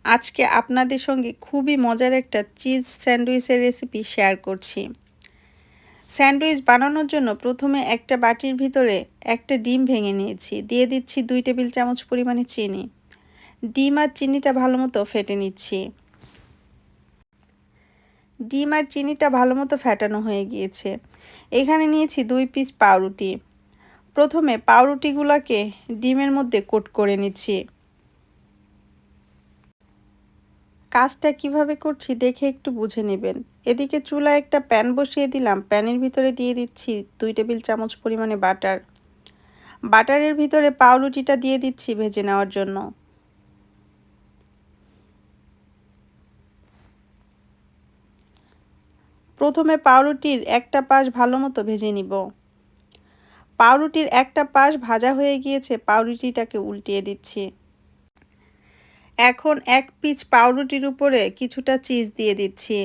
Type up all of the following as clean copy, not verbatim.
আজকে আপনাদের সঙ্গে খুবই মজার একটা চিজ স্যান্ডউইচের রেসিপি শেয়ার করছি। স্যান্ডউইচ বানানোর জন্য প্রথমে একটা বাটির ভিতরে একটা ডিম ভেঙে নিয়েছি, দিয়ে দিচ্ছি 2 টেবিল চামচ পরিমাণে চিনি। ডিম আর চিনিটা ভালো মতো ফেটে নিচ্ছি। ডিম আর চিনিটা ভালো মতো ফেটানো হয়ে গিয়েছে। এখানে নিয়েছি 2 পিস পাউরুটি। প্রথমে পাউরুটিগুলোকে ডিমের মধ্যে কোট করে নিচ্ছি। কাজটা কিভাবে করছি দেখে একটু বুঝে নেবেন। এদিকে চুলায় একটা প্যান বসিয়ে দিলাম। প্যানের ভিতরে দিয়ে দিচ্ছি 2 টেবিল চামচ পরিমাণে বাটার। বাটারের ভিতরে পাউরুটিটা দিয়ে দিচ্ছি ভেজে নেওয়ার জন্য। প্রথমে পাউরুটির একটা পাশ ভালো মতো ভেজে নিব। পাউরুটির একটা পাশ ভাজা হয়ে গিয়েছে, পাউরুটিটাকে উল্টিয়ে দিচ্ছি। এখন এক পিচ পাউরুটির উপরে কিছুটা চিজ দিয়ে দিচ্ছি।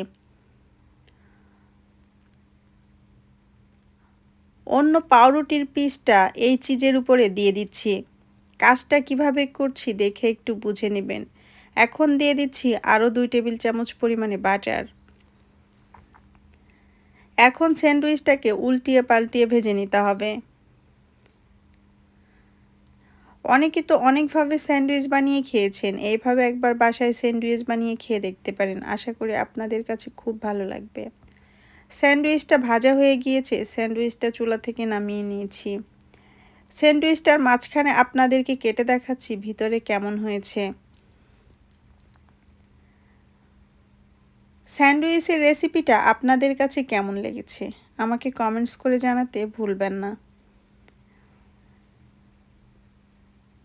অন্য পাউরুটির পিসটা এই চিজের উপরে দিয়ে দিচ্ছি। কাজটা কিভাবে করছি দেখে একটু বুঝে নেবেন। এখন দিয়ে দিচ্ছি আরও 2 টেবিল চামচ পরিমাণে বাটার। এখন স্যান্ডউইচটাকে উল্টিয়ে পাল্টিয়ে ভেজে নিতে হবে। অনেকে তো অনেকভাবে স্যান্ডউইচ বানিয়ে খেয়েছেন। এইভাবে একবার বাসায় স্যান্ডউইচ বানিয়ে খেয়ে দেখতে পারেন। আশা করি আপনাদের কাছে খুব ভালো লাগবে। স্যান্ডউইচটা ভাজা হয়ে গিয়েছে, স্যান্ডউইচটা চুলা থেকে নামিয়ে নিয়েছি। স্যান্ডউইচটার মাঝখানে আপনাদেরকে কেটে দেখাচ্ছি ভিতরে কেমন হয়েছে। স্যান্ডউইচের রেসিপিটা আপনাদের কাছে কেমন লেগেছে আমাকে কমেন্টস করে জানাতে ভুলবেন না।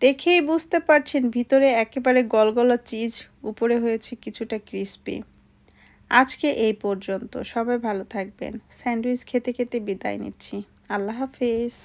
দেখেই বুঝতে পারছেন ভিতরে একেবারে গলগলা চিজ, উপরে হয়েছে কিছুটা ক্রিস্পি। আজকে এই পর্যন্ত। সবাই ভালো থাকবেন। স্যান্ডউইচ খেতে খেতে বিদায় নিচ্ছি। আল্লাহ হাফেজ।